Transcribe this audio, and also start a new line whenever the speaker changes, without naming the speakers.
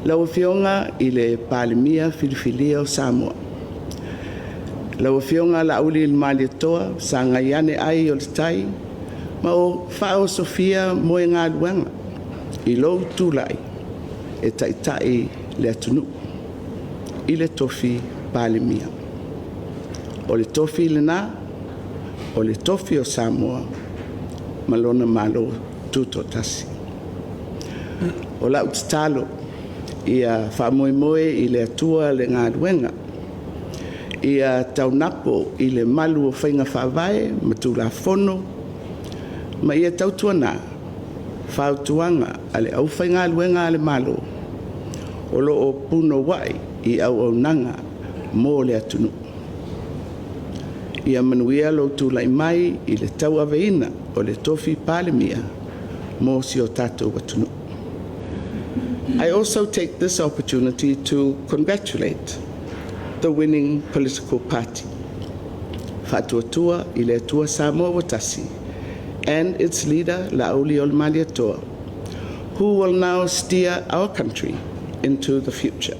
Lau Afioga I le palemia filifilia o Samoa. Lau Afioga La'aulialemalietoa sa ngaiane ai o le tai, ma o whao Sofia mo e ngā luenga I lou tūlai e taitai le atunu I le tofi palemia. O le tofi lenā, o le tofi o Samoa, ma lona Mālō Tūto'atasi. O lau tatalo ia whamoemoe I le atua le ngā luenga, ia taunapo I le malu o whainga whawai, ma tūla fono, ma ia tautuana, whautuanga a le au whainga luenga a le malo, o lo o puno wai I au au nanga mō le atunu. Ia manuia lo tūlai mai I le tau aveina o le tofi palemia mō si o tātou atunu. I also take this opportunity to congratulate the winning political party, Whatuatua I le atua Sāmoa Capital and its leader, Lau Afioga La'aulialemalietoa, who will now steer our country into the future.